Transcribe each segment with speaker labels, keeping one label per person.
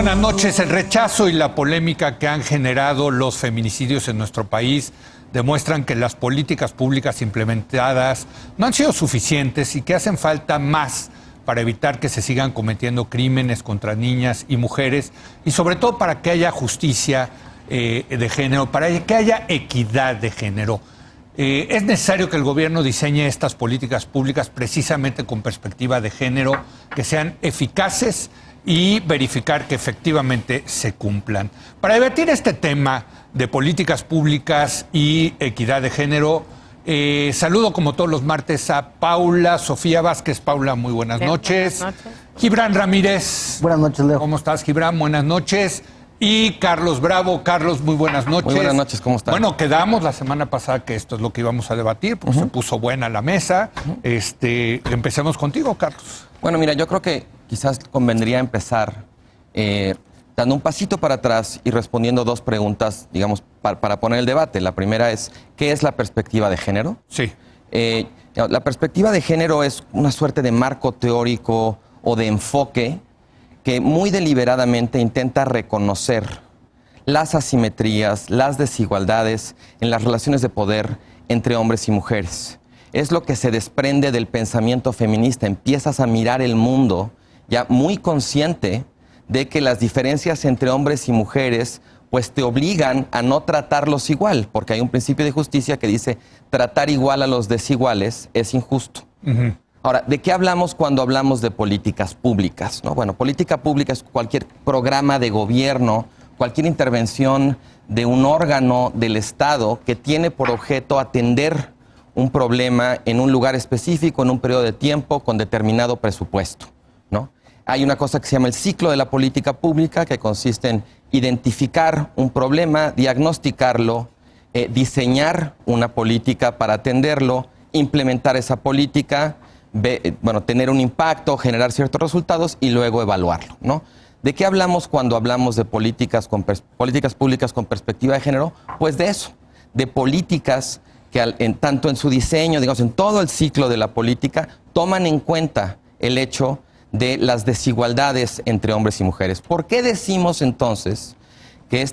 Speaker 1: buenas noches. El rechazo y la polémica que han generado los feminicidios en nuestro país demuestran que las políticas públicas implementadas no han sido suficientes y que hacen falta más para evitar que se sigan cometiendo crímenes contra niñas y mujeres y sobre todo para que haya justicia de género, para que haya equidad de género. Es necesario que el gobierno diseñe estas políticas públicas precisamente con perspectiva de género, que sean eficaces y verificar que efectivamente se cumplan. Para debatir este tema de políticas públicas y equidad de género, saludo como todos los martes a Paula Sofía Vázquez. Paula, muy buenas noches. Buenas noches. Gibran Ramírez.
Speaker 2: Buenas noches, Leo.
Speaker 1: ¿Cómo estás, Gibran? Buenas noches. Y Carlos Bravo. Carlos, muy buenas noches.
Speaker 3: Muy buenas noches, ¿cómo estás?
Speaker 1: Bueno, quedamos la semana pasada que esto es lo que íbamos a debatir, porque se puso buena la mesa. Empecemos contigo, Carlos.
Speaker 3: Bueno, mira, yo creo que quizás convendría empezar dando un pasito para atrás y respondiendo dos preguntas, digamos, para poner el debate. La primera es, ¿qué es la perspectiva de género?
Speaker 1: Sí.
Speaker 3: La perspectiva de género es una suerte de marco teórico o de enfoque que muy deliberadamente intenta reconocer las asimetrías, las desigualdades en las relaciones de poder entre hombres y mujeres. Es lo que se desprende del pensamiento feminista. Empiezas a mirar el mundo ya muy consciente de que las diferencias entre hombres y mujeres pues te obligan a no tratarlos igual, porque hay un principio de justicia que dice tratar igual a los desiguales es injusto. Ahora, ¿de qué hablamos cuando hablamos de políticas públicas? ¿No? Bueno, política pública es cualquier programa de gobierno, cualquier intervención de un órgano del Estado que tiene por objeto atender un problema en un lugar específico, en un periodo de tiempo, con determinado presupuesto, ¿no? Hay una cosa que se llama el ciclo de la política pública, que consiste en identificar un problema, diagnosticarlo, diseñar una política para atenderlo, implementar esa política, tener un impacto, generar ciertos resultados y luego evaluarlo, ¿no? ¿De qué hablamos cuando hablamos de políticas públicas con perspectiva de género? Pues de eso, de políticas que tanto en su diseño, digamos, en todo el ciclo de la política, toman en cuenta el hecho de las desigualdades entre hombres y mujeres. ¿Por qué decimos entonces que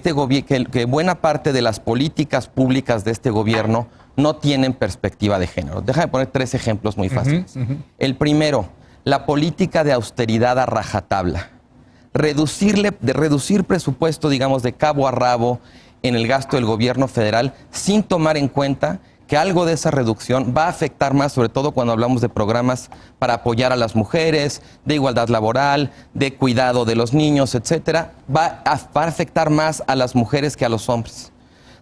Speaker 3: que buena parte de las políticas públicas de este gobierno no tienen perspectiva de género? Déjame poner 3 ejemplos muy fáciles. El primero, la política de austeridad a rajatabla. Reducir presupuesto, digamos, de cabo a rabo en el gasto del gobierno federal sin tomar en cuenta que algo de esa reducción va a afectar más, sobre todo cuando hablamos de programas para apoyar a las mujeres, de igualdad laboral, de cuidado de los niños, etcétera, va a afectar más a las mujeres que a los hombres.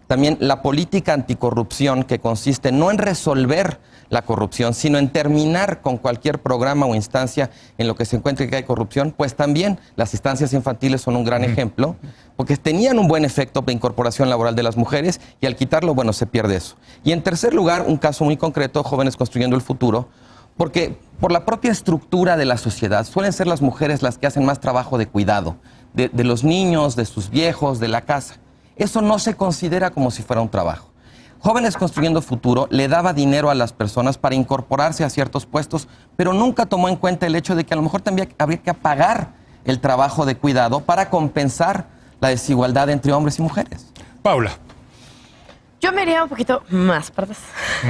Speaker 3: También la política anticorrupción, que consiste no en resolver la corrupción, sino en terminar con cualquier programa o instancia en lo que se encuentre que hay corrupción, pues también las instancias infantiles son un gran ejemplo, porque tenían un buen efecto de incorporación laboral de las mujeres y al quitarlo, bueno, se pierde eso. Y en tercer lugar, un caso muy concreto, Jóvenes Construyendo el Futuro, porque por la propia estructura de la sociedad suelen ser las mujeres las que hacen más trabajo de cuidado, de los niños, de sus viejos, de la casa. Eso no se considera como si fuera un trabajo. Jóvenes Construyendo Futuro le daba dinero a las personas para incorporarse a ciertos puestos, pero nunca tomó en cuenta el hecho de que a lo mejor también habría que pagar el trabajo de cuidado para compensar la desigualdad entre hombres y mujeres.
Speaker 1: Paula.
Speaker 4: Yo me iría un poquito más para atrás.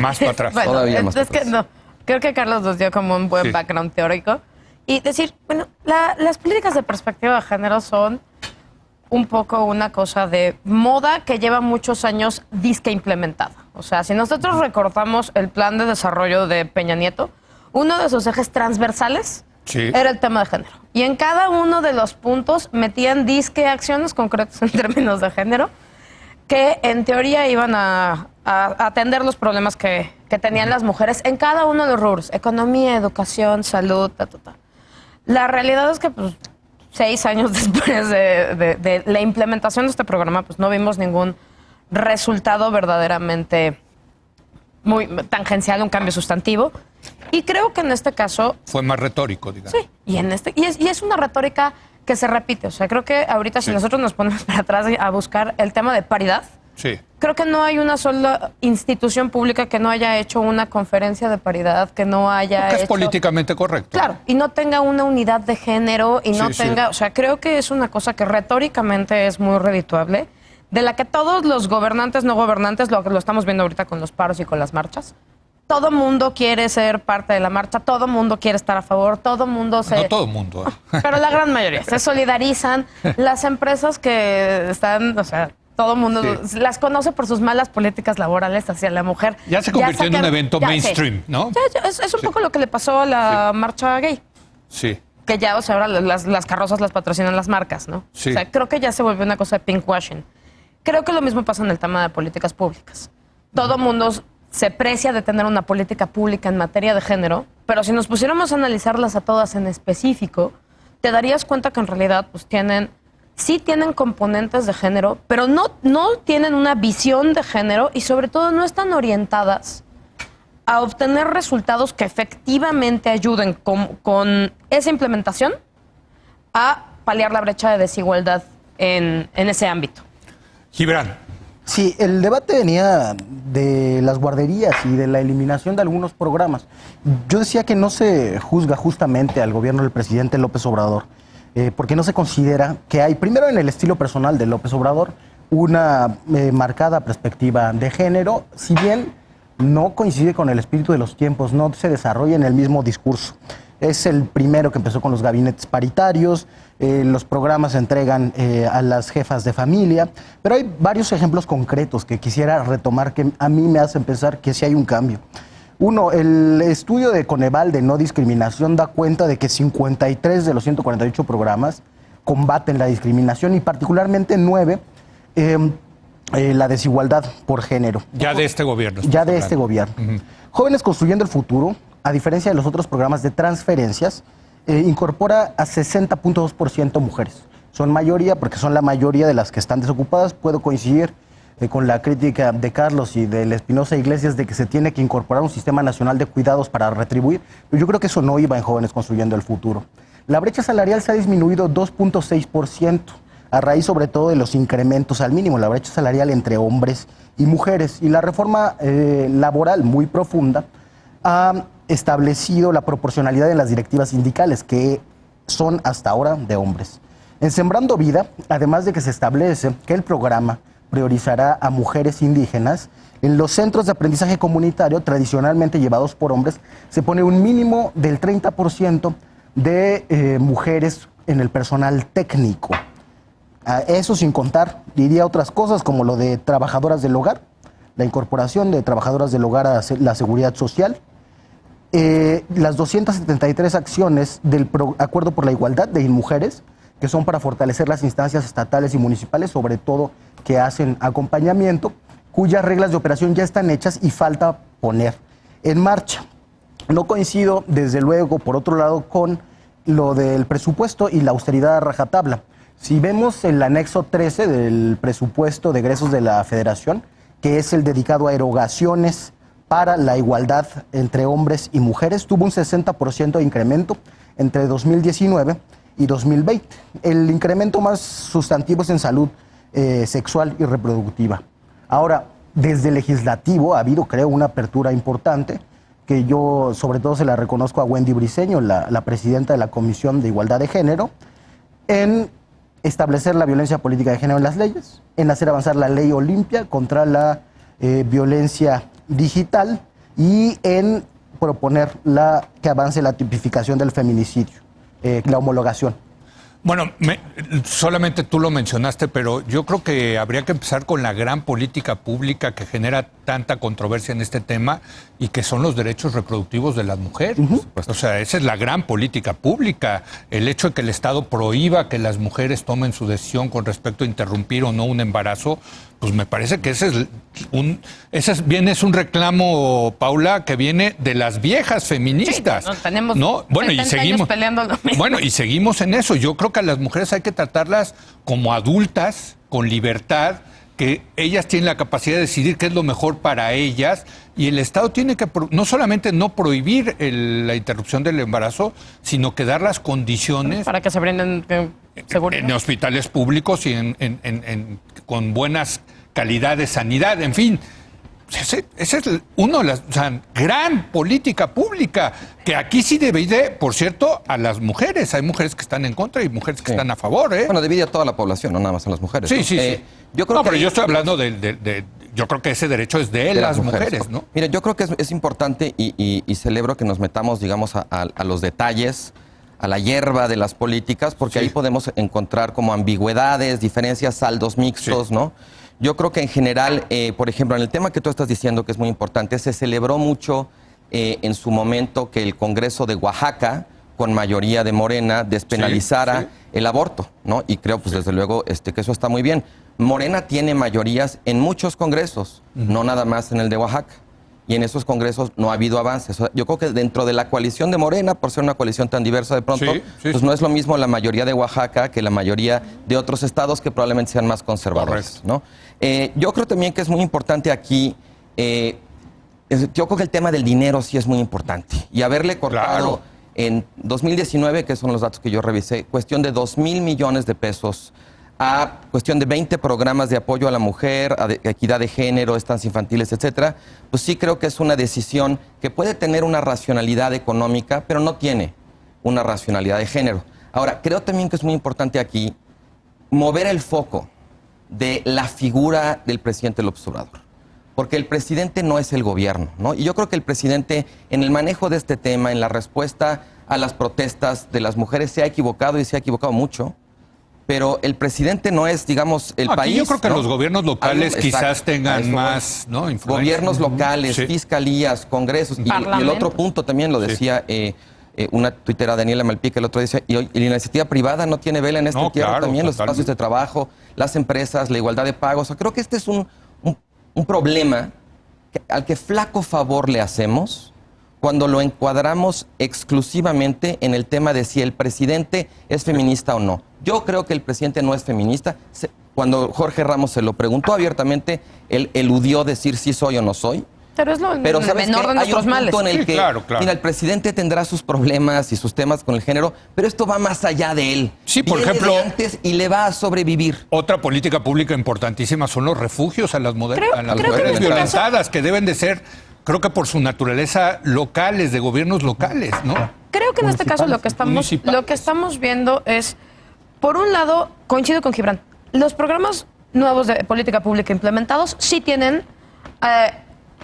Speaker 1: Más para atrás.
Speaker 4: Bueno,
Speaker 3: todavía más para atrás.
Speaker 4: Que no. Creo que Carlos nos dio como un buen background teórico. Y decir, bueno, las políticas de perspectiva de género son un poco una cosa de moda que lleva muchos años disque implementada. O sea, si nosotros recordamos el plan de desarrollo de Peña Nieto, uno de sus ejes transversales era el tema de género. Y en cada uno de los puntos metían disque acciones concretas en términos de género que en teoría iban a atender los problemas que tenían las mujeres en cada uno de los rubros: economía, educación, salud, La realidad es que pues 6 años después de la implementación de este programa, pues no vimos ningún resultado verdaderamente muy tangencial, un cambio sustantivo. Y creo que en este caso
Speaker 1: fue más retórico, digamos.
Speaker 4: Sí, y es una retórica que se repite. O sea, creo que ahorita si nosotros nos ponemos para atrás a buscar el tema de paridad,
Speaker 1: Sí.
Speaker 4: Creo que no hay una sola institución pública que no haya hecho una conferencia de paridad, que no haya
Speaker 1: Que es
Speaker 4: hecho...
Speaker 1: políticamente correcto.
Speaker 4: Claro, y no tenga una unidad de género y no
Speaker 1: Sí,
Speaker 4: tenga...
Speaker 1: sí.
Speaker 4: O sea, creo que es una cosa que retóricamente es muy redituable, de la que todos los gobernantes, no gobernantes, lo estamos viendo ahorita con los paros y con las marchas, todo mundo quiere ser parte de la marcha, todo mundo quiere estar a favor, todo mundo se...
Speaker 1: No todo el mundo.
Speaker 4: Pero la gran mayoría se solidarizan. Las empresas que están, o sea, todo el mundo las conoce por sus malas políticas laborales hacia la mujer.
Speaker 1: Ya se convirtió en un evento mainstream, ¿no?
Speaker 4: Es un poco lo que le pasó a la marcha gay.
Speaker 1: Sí.
Speaker 4: Que ya, o sea, ahora las carrozas las patrocinan las marcas, ¿no?
Speaker 1: Sí.
Speaker 4: O sea, creo que ya se volvió una cosa de pinkwashing. Creo que lo mismo pasa en el tema de políticas públicas. Todo mundo se precia de tener una política pública en materia de género, pero si nos pusiéramos a analizarlas a todas en específico, te darías cuenta que en realidad pues sí tienen componentes de género, pero no tienen una visión de género y sobre todo no están orientadas a obtener resultados que efectivamente ayuden con esa implementación a paliar la brecha de desigualdad en ese ámbito.
Speaker 1: Gibran.
Speaker 2: Sí, el debate venía de las guarderías y de la eliminación de algunos programas. Yo decía que no se juzga justamente al gobierno del presidente López Obrador, porque no se considera que hay, primero en el estilo personal de López Obrador, una marcada perspectiva de género, si bien no coincide con el espíritu de los tiempos, no se desarrolla en el mismo discurso. Es el primero que empezó con los gabinetes paritarios, los programas se entregan a las jefas de familia, pero hay varios ejemplos concretos que quisiera retomar que a mí me hacen pensar que sí hay un cambio. Uno, el estudio de Coneval de no discriminación da cuenta de que 53 de los 148 programas combaten la discriminación y particularmente 9 la desigualdad por género.
Speaker 1: Ya de este gobierno.
Speaker 2: Ya de este gobierno. Jóvenes Construyendo el Futuro, a diferencia de los otros programas de transferencias, incorpora a 60.2% mujeres. Son mayoría porque son la mayoría de las que están desocupadas. Puedo coincidir con la crítica de Carlos y del Espinosa Iglesias de que se tiene que incorporar un sistema nacional de cuidados para retribuir, pero yo creo que eso no iba en Jóvenes Construyendo el Futuro. La brecha salarial se ha disminuido 2.6%, a raíz sobre todo de los incrementos al mínimo, la brecha salarial entre hombres y mujeres. Y la reforma laboral muy profunda ha establecido la proporcionalidad en las directivas sindicales, que son hasta ahora de hombres. En Sembrando Vida, además de que se establece que el programa priorizará a mujeres indígenas, en los centros de aprendizaje comunitario tradicionalmente llevados por hombres, se pone un mínimo del 30% de mujeres en el personal técnico. Eso sin contar, diría otras cosas como lo de trabajadoras del hogar, la incorporación de trabajadoras del hogar a la seguridad social, las 273 acciones del Acuerdo por la Igualdad de Mujeres, que son para fortalecer las instancias estatales y municipales, sobre todo que hacen acompañamiento, cuyas reglas de operación ya están hechas y falta poner en marcha. No coincido, desde luego, por otro lado, con lo del presupuesto y la austeridad a rajatabla. Si vemos el anexo 13 del presupuesto de egresos de la Federación, que es el dedicado a erogaciones para la igualdad entre hombres y mujeres, tuvo un 60% de incremento entre 2019 y 2020. El incremento más sustantivo es en salud sexual y reproductiva. Ahora, desde el legislativo ha habido, creo, una apertura importante, que yo sobre todo se la reconozco a Wendy Briceño, la presidenta de la Comisión de Igualdad de Género, en establecer la violencia política de género en las leyes, en hacer avanzar la ley Olimpia contra la violencia digital y en proponer que avance la tipificación del feminicidio, la homologación.
Speaker 1: Bueno, solamente tú lo mencionaste, pero yo creo que habría que empezar con la gran política pública que genera tanta controversia en este tema y que son los derechos reproductivos de las mujeres. O sea, esa es la gran política pública. El hecho de que el Estado prohíba que las mujeres tomen su decisión con respecto a interrumpir o no un embarazo, pues me parece que ese es un reclamo, Paula, que viene de las viejas feministas.
Speaker 4: Sí, tenemos
Speaker 1: Bueno, y seguimos
Speaker 4: peleando lo mismo.
Speaker 1: Bueno, y seguimos en eso. Yo creo que a las mujeres hay que tratarlas como adultas, con libertad, que ellas tienen la capacidad de decidir qué es lo mejor para ellas, y el Estado tiene que no solamente no prohibir la interrupción del embarazo, sino que dar las condiciones
Speaker 4: para que se brinden seguridad
Speaker 1: en hospitales públicos y con buenas calidad de sanidad, en fin. Ese es uno de las, o sea, gran política pública, que aquí sí divide, por cierto, a las mujeres. Hay mujeres que están en contra y mujeres que están a favor, ¿eh?
Speaker 3: Bueno, divide a toda la población, no nada más a las mujeres.
Speaker 1: Sí,
Speaker 3: ¿no?
Speaker 1: sí, sí.
Speaker 3: Yo creo
Speaker 1: no,
Speaker 3: que
Speaker 1: pero yo estoy hablando yo creo que ese derecho es de las mujeres, ¿no?
Speaker 3: Mira, yo creo que es importante y celebro que nos metamos, digamos, a los detalles, a la hierba de las políticas, porque ahí podemos encontrar como ambigüedades, diferencias, saldos mixtos, ¿no? Yo creo que en general, por ejemplo, en el tema que tú estás diciendo, que es muy importante, se celebró mucho en su momento que el Congreso de Oaxaca, con mayoría de Morena, despenalizara el aborto, ¿no? Y creo, pues desde luego, que eso está muy bien. Morena tiene mayorías en muchos congresos, no nada más en el de Oaxaca. Y en esos congresos no ha habido avances. O sea, yo creo que dentro de la coalición de Morena, por ser una coalición tan diversa de pronto, pues no es lo mismo la mayoría de Oaxaca que la mayoría de otros estados que probablemente sean más conservadores, ¿no? Yo creo también que es muy importante aquí, yo creo que el tema del dinero sí es muy importante. Y haberle cortado en 2019, que son los datos que yo revisé, cuestión de 2,000 millones de pesos a cuestión de 20 programas de apoyo a la mujer, a equidad de género, estancias infantiles, etcétera, pues sí creo que es una decisión que puede tener una racionalidad económica, pero no tiene una racionalidad de género. Ahora, creo también que es muy importante aquí mover el foco de la figura del presidente López Obrador, porque el presidente no es el gobierno, ¿no? Y yo creo que el presidente, en el manejo de este tema, en la respuesta a las protestas de las mujeres, se ha equivocado y se ha equivocado mucho. Pero el presidente no es, digamos, el país.
Speaker 1: Yo creo que los gobiernos locales quizás tengan más, ¿no?
Speaker 3: Influencia. Gobiernos locales, fiscalías, congresos. Y el otro punto también lo decía una tuitera, Daniela Malpica, el otro día, y la iniciativa privada no tiene vela en esta tierra también, los espacios de trabajo, las empresas, la igualdad de pagos. O sea, creo que este es un problema al que flaco favor le hacemos cuando lo encuadramos exclusivamente en el tema de si el presidente es feminista o no. Yo creo que el presidente no es feminista. Cuando Jorge Ramos se lo preguntó abiertamente, él eludió decir si soy o no soy.
Speaker 4: Pero es lo menor de nuestros males.
Speaker 3: En el que, mira, el presidente tendrá sus problemas y sus temas con el género, pero esto va más allá de él.
Speaker 1: Sí, por
Speaker 3: Viene
Speaker 1: ejemplo,
Speaker 3: de antes y le va a sobrevivir.
Speaker 1: Otra política pública importantísima son los refugios a las mujeres
Speaker 3: que
Speaker 1: violentadas, que deben de ser, creo que por su naturaleza, locales, de gobiernos locales, ¿no?
Speaker 4: Creo que en este caso lo que estamos viendo es, por un lado, coincido con Gibran, los programas nuevos de política pública implementados sí tienen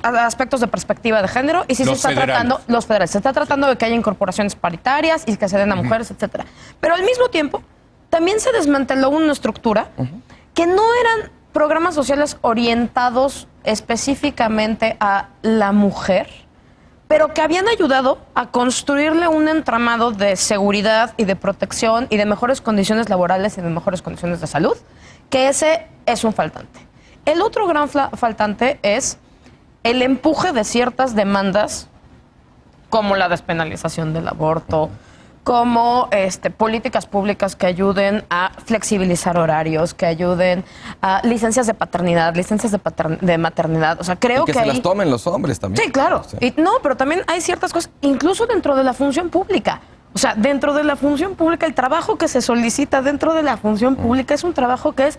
Speaker 4: aspectos de perspectiva de género y sí se está tratando, los federales, se está tratando de que haya incorporaciones paritarias y que se den a mujeres, etcétera. Pero al mismo tiempo, también se desmanteló una estructura que no eran programas sociales orientados específicamente a la mujer, pero que habían ayudado a construirle un entramado de seguridad y de protección y de mejores condiciones laborales y de mejores condiciones de salud, que ese es un faltante. El otro gran faltante es el empuje de ciertas demandas, como la despenalización del aborto, como políticas públicas que ayuden a flexibilizar horarios, que ayuden a licencias de paternidad, licencias de maternidad. O sea, creo que
Speaker 3: se las tomen los hombres también.
Speaker 4: Sí, claro. Y pero también hay ciertas cosas, incluso dentro de la función pública. O sea, dentro de la función pública, el trabajo que se solicita dentro de la función pública es un trabajo que es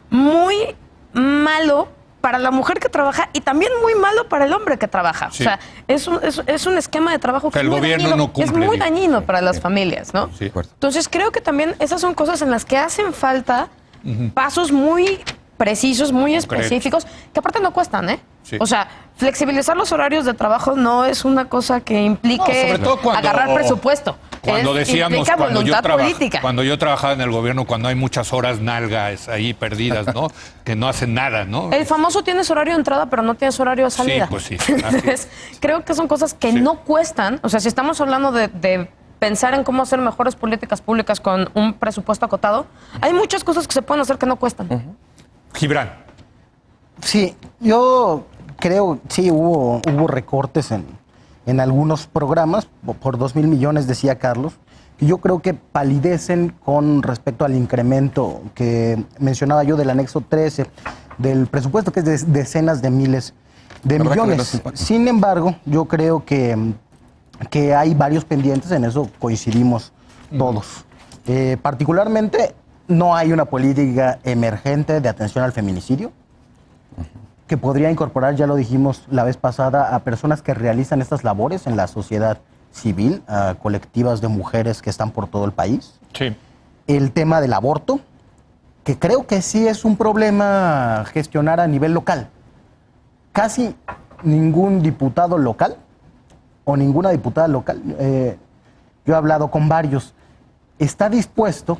Speaker 4: muy malo para la mujer que trabaja y también muy malo para el hombre que trabaja. Sí. O sea, es un esquema de trabajo que
Speaker 1: el gobierno no cumple,
Speaker 4: es muy dañino para las familias, ¿no?
Speaker 1: Sí.
Speaker 4: Entonces creo que también esas son cosas en las que hacen falta pasos muy precisos, muy específicos, que aparte no cuestan, ¿eh? Sí. O sea, flexibilizar los horarios de trabajo no es una cosa que implique agarrar presupuesto.
Speaker 1: Cuando decíamos, cuando yo trabajaba en el gobierno, cuando hay muchas horas nalgas ahí perdidas, ¿no? Que no hacen nada, ¿no?
Speaker 4: El famoso tienes horario de entrada, pero no tienes horario de salida.
Speaker 1: Sí, pues sí.
Speaker 4: Entonces, creo que son cosas que no cuestan. O sea, si estamos hablando de pensar en cómo hacer mejores políticas públicas con un presupuesto acotado, hay muchas cosas que se pueden hacer que no cuestan.
Speaker 1: Gibran.
Speaker 2: Sí, yo creo, sí, hubo recortes en algunos programas, por 2,000 millones, decía Carlos, y yo creo que palidecen con respecto al incremento que mencionaba yo del anexo 13 del presupuesto, que es de decenas de miles de millones. Sin embargo, yo creo que hay varios pendientes, en eso coincidimos todos. Particularmente, no hay una política emergente de atención al feminicidio. que podría incorporar, ya lo dijimos la vez pasada, a personas que realizan estas labores en la sociedad civil, a colectivas de mujeres que están por todo el país.
Speaker 1: Sí.
Speaker 2: El tema del aborto, que creo que sí es un problema gestionar a nivel local. Casi ningún diputado local o ninguna diputada local, yo he hablado con varios, está dispuesto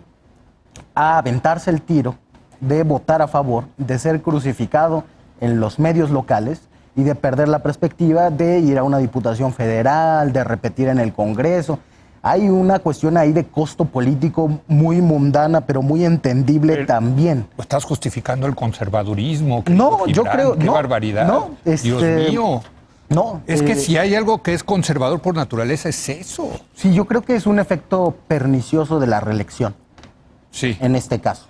Speaker 2: a aventarse el tiro de votar a favor, de ser crucificado en los medios locales y de perder la perspectiva de ir a una diputación federal, de repetir en el Congreso. Hay una cuestión ahí de costo político muy mundana, pero muy entendible también.
Speaker 1: ¿Estás justificando el conservadurismo?
Speaker 2: No, yo creo...
Speaker 1: ¡Qué
Speaker 2: no,
Speaker 1: barbaridad!
Speaker 2: No,
Speaker 1: Dios mío.
Speaker 2: No.
Speaker 1: Es que si hay algo que es conservador por naturaleza, es eso.
Speaker 2: Sí, yo creo que es un efecto pernicioso de la reelección.
Speaker 1: Sí.
Speaker 2: En este caso.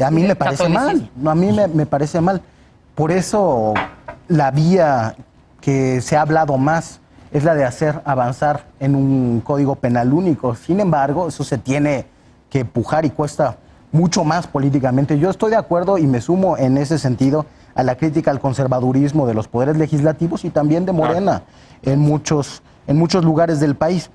Speaker 2: A mí me parece mal. No, a mí me parece mal. Por eso la vía que se ha hablado más es la de hacer avanzar en un código penal único. Sin embargo, eso se tiene que empujar y cuesta mucho más políticamente. Yo estoy de acuerdo y me sumo en ese sentido a la crítica al conservadurismo de los poderes legislativos y también de Morena en muchos lugares del país.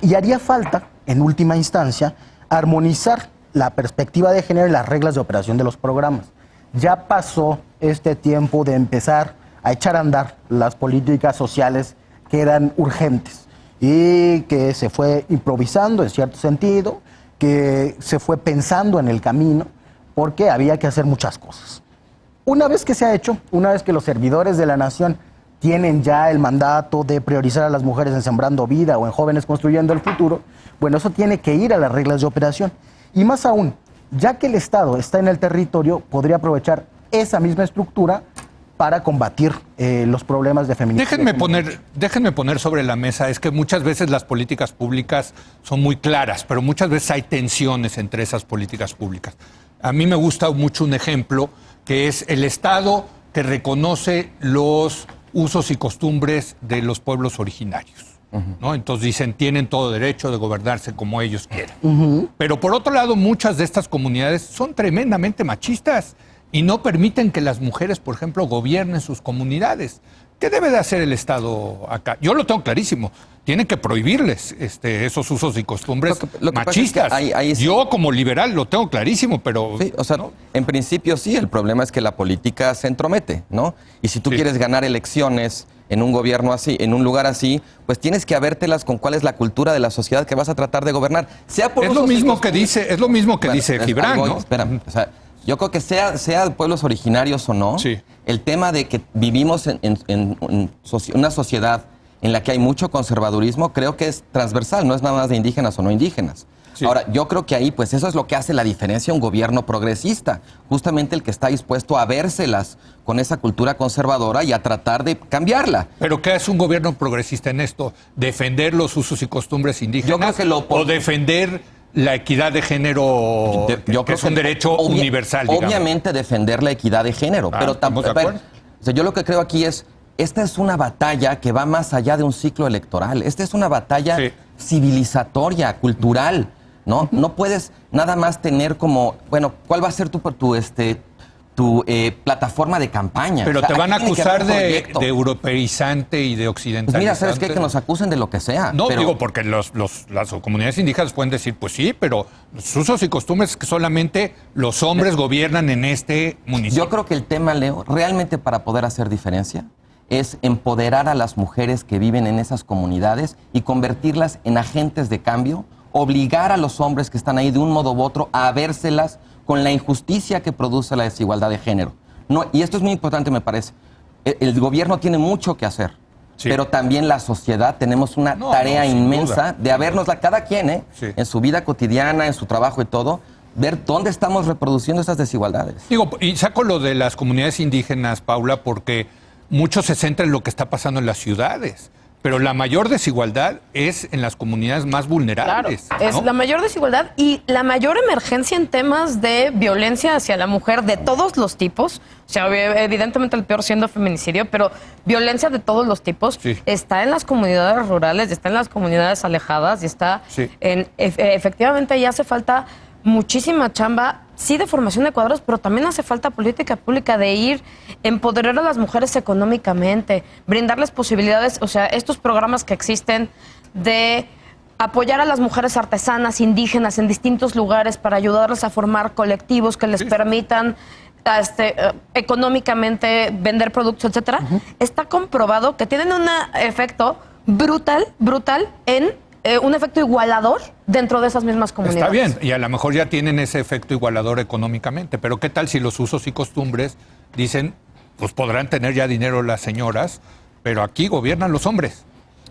Speaker 2: Y haría falta, en última instancia, armonizar la perspectiva de género y las reglas de operación de los programas. Ya pasó este tiempo de empezar a echar a andar las políticas sociales que eran urgentes y que se fue improvisando en cierto sentido, que se fue pensando en el camino, porque había que hacer muchas cosas. Una vez que se ha hecho, una vez que los servidores de la nación tienen ya el mandato de priorizar a las mujeres en Sembrando Vida o en Jóvenes Construyendo el Futuro, bueno, eso tiene que ir a las reglas de operación. Y más aún, ya que el Estado está en el territorio, podría aprovechar esa misma estructura para combatir los problemas de feminicidio.
Speaker 1: Déjenme poner sobre la mesa, es que muchas veces las políticas públicas son muy claras, pero muchas veces hay tensiones entre esas políticas públicas. A mí me gusta mucho un ejemplo, que es el Estado que reconoce los usos y costumbres de los pueblos originarios. ¿No? Entonces dicen, tienen todo derecho de gobernarse como ellos quieran. Pero por otro lado, muchas de estas comunidades son tremendamente machistas y no permiten que las mujeres, por ejemplo, gobiernen sus comunidades. ¿Qué debe de hacer el Estado acá? Yo lo tengo clarísimo. Tienen que prohibirles esos usos y costumbres
Speaker 3: lo que
Speaker 1: machistas.
Speaker 3: pasa es que ahí sí.
Speaker 1: Yo como liberal lo tengo clarísimo, pero...
Speaker 3: Sí, o sea, ¿no? En principio sí, el problema es que la política se entromete, ¿no? Y si tú quieres ganar elecciones en un gobierno así, en un lugar así, pues tienes que habértelas con cuál es la cultura de la sociedad que vas a tratar de gobernar. Sea por
Speaker 1: es lo mismo que dice Gibran, ¿no?
Speaker 3: Espera, o sea, yo creo que sea de pueblos originarios o no, el tema de que vivimos en una sociedad en la que hay mucho conservadurismo, creo que es transversal, no es nada más de indígenas o no indígenas. Sí. Ahora, yo creo que ahí, pues eso es lo que hace la diferencia a un gobierno progresista, justamente el que está dispuesto a vérselas con esa cultura conservadora y a tratar de cambiarla.
Speaker 1: ¿Pero qué hace un gobierno progresista en esto? ¿Defender los usos y costumbres indígenas?
Speaker 3: Yo creo que
Speaker 1: ¿O defender la equidad de género, que es un derecho universal, digamos?
Speaker 3: Obviamente defender la equidad de género, pero tampoco... O sea, yo lo que creo aquí es, esta es una batalla que va más allá de un ciclo electoral. Esta es una batalla civilizatoria, cultural, ¿no? No puedes nada más tener como, bueno, ¿cuál va a ser tu plataforma de campaña?
Speaker 1: Pero te van a acusar de europeizante y de occidentalizante.
Speaker 3: Pues mira, ¿sabes qué? Que nos acusen de lo que sea.
Speaker 1: No, digo, porque las comunidades indígenas pueden decir, pues sí, pero los usos y costumbres que solamente los hombres gobiernan en este municipio.
Speaker 3: Yo creo que el tema, Leo, realmente para poder hacer diferencia, es empoderar a las mujeres que viven en esas comunidades y convertirlas en agentes de cambio, obligar a los hombres que están ahí de un modo u otro a vérselas con la injusticia que produce la desigualdad de género. No, y esto es muy importante, me parece. El gobierno tiene mucho que hacer, pero también la sociedad tenemos una tarea inmensa de habernosla, cada quien, en su vida cotidiana, en su trabajo y todo, ver dónde estamos reproduciendo esas desigualdades.
Speaker 1: Digo, y saco lo de las comunidades indígenas, Paula, porque mucho se centra en lo que está pasando en las ciudades, pero la mayor desigualdad es en las comunidades más vulnerables.
Speaker 4: Claro, es la mayor desigualdad y la mayor emergencia en temas de violencia hacia la mujer de todos los tipos. O sea, evidentemente el peor siendo feminicidio, pero violencia de todos los tipos está en las comunidades rurales, está en las comunidades alejadas y está en... Efectivamente, ahí hace falta muchísima chamba, sí, de formación de cuadros, pero también hace falta política pública de ir, empoderar a las mujeres económicamente, brindarles posibilidades, o sea, estos programas que existen de apoyar a las mujeres artesanas, indígenas en distintos lugares para ayudarles a formar colectivos que les permitan económicamente vender productos, etcétera. Está comprobado que tienen un efecto brutal en un efecto igualador dentro de esas mismas comunidades.
Speaker 1: Está bien, y a lo mejor ya tienen ese efecto igualador económicamente, pero ¿qué tal si los usos y costumbres dicen, pues podrán tener ya dinero las señoras, pero aquí gobiernan los hombres?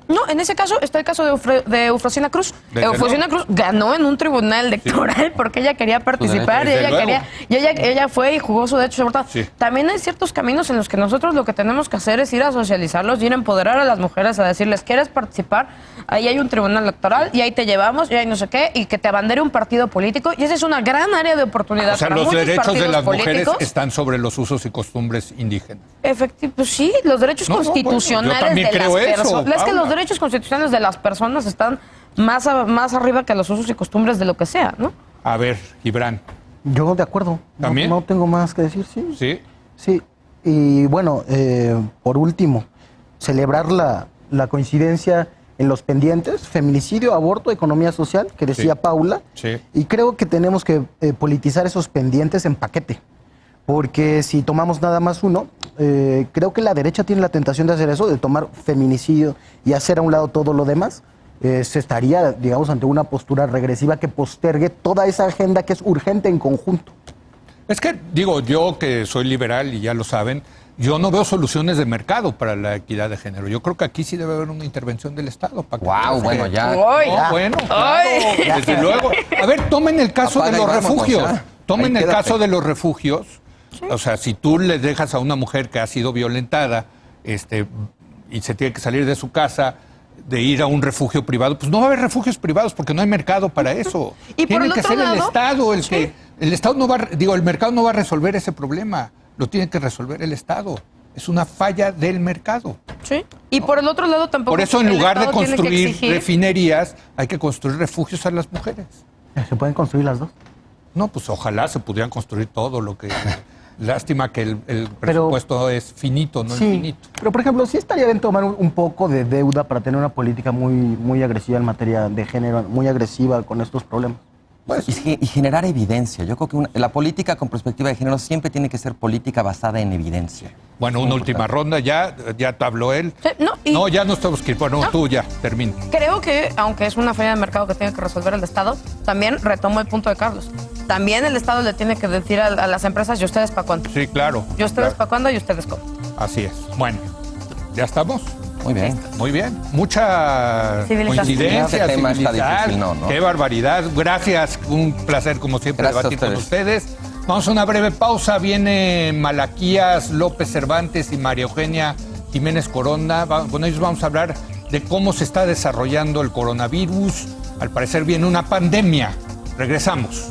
Speaker 4: No, en ese caso está el caso de Eufrosina Cruz. Eufrosina Cruz ganó en un tribunal electoral porque ella quería participar y ella fue y jugó su derecho. Sí. También hay ciertos caminos en los que nosotros lo que tenemos que hacer es ir a socializarlos, ir a empoderar a las mujeres, a decirles, ¿quieres participar? Ahí hay un tribunal electoral y ahí te llevamos y ahí no sé qué, y que te abandere un partido político. Y esa es una gran área de oportunidad.
Speaker 1: O sea,
Speaker 4: para
Speaker 1: los derechos de las mujeres
Speaker 4: políticos
Speaker 1: están sobre los usos y costumbres indígenas.
Speaker 4: Efectivamente, pues sí, los derechos constitucionales de las personas. Es que los derechos constitucionales de las personas están más arriba que los usos y costumbres de lo que sea, ¿no?
Speaker 1: A ver, Gibran.
Speaker 2: Yo de acuerdo.
Speaker 1: ¿También?
Speaker 2: No tengo más que decir, sí.
Speaker 1: ¿Sí?
Speaker 2: Sí. Y bueno, por último, celebrar la coincidencia en los pendientes, feminicidio, aborto, economía social, que decía Paula.
Speaker 1: Sí.
Speaker 2: Y creo que tenemos que politizar esos pendientes en paquete. Porque si tomamos nada más uno, creo que la derecha tiene la tentación de hacer eso, de tomar feminicidio y hacer a un lado todo lo demás. Se estaría, digamos, ante una postura regresiva que postergue toda esa agenda que es urgente en conjunto.
Speaker 1: Es que, digo, yo que soy liberal y ya lo saben, yo no veo soluciones de mercado para la equidad de género. Yo creo que aquí sí debe haber una intervención del Estado.
Speaker 3: Bueno, ya.
Speaker 1: Bueno, claro, desde luego. A ver, tomen el caso de los refugios. Tomen el caso de los refugios. O sea, si tú le dejas a una mujer que ha sido violentada y se tiene que salir de su casa, de ir a un refugio privado, pues no va a haber refugios privados porque no hay mercado para eso.
Speaker 4: Y
Speaker 1: tiene que ser el Estado el que... El Estado no va, el mercado no va a resolver ese problema, lo tiene que resolver el Estado. Es una falla del mercado.
Speaker 4: Sí. Y por el otro lado tampoco...
Speaker 1: Por eso en lugar de construir refinerías, hay que construir refugios a las mujeres.
Speaker 2: ¿Se pueden construir las dos?
Speaker 1: No, pues ojalá se pudieran construir todo lo que... Lástima que el presupuesto es finito, no infinito.
Speaker 2: Pero, por ejemplo, sí estaría bien tomar un poco de deuda para tener una política muy agresiva en materia de género, muy agresiva con estos problemas.
Speaker 3: Pues, y generar evidencia. Yo creo que la política con perspectiva de género siempre tiene que ser política basada en evidencia.
Speaker 1: Bueno, una última ronda, ya te habló él.
Speaker 4: Sí,
Speaker 1: no, ya no estamos que bueno, no. Tú ya, termina.
Speaker 4: Creo que, aunque es una falla de mercado que tiene que resolver el Estado, también retomo el punto de Carlos. También el Estado le tiene que decir a las empresas, ¿y ustedes para cuándo?
Speaker 1: Sí, claro.
Speaker 4: ¿Y ustedes para cuándo? ¿Y ustedes cómo?
Speaker 1: Así es. Bueno, ¿ya estamos?
Speaker 3: Muy bien.
Speaker 1: Muy bien. Mucha coincidencia.
Speaker 3: Este tema está difícil, ¿no?
Speaker 1: Qué barbaridad. Gracias. Un placer, como siempre, debatir con ustedes. Vamos a una breve pausa. Viene Malaquías López Cervantes y María Eugenia Jiménez Corona. Con ellos vamos a hablar de cómo se está desarrollando el coronavirus. Al parecer viene una pandemia. Regresamos.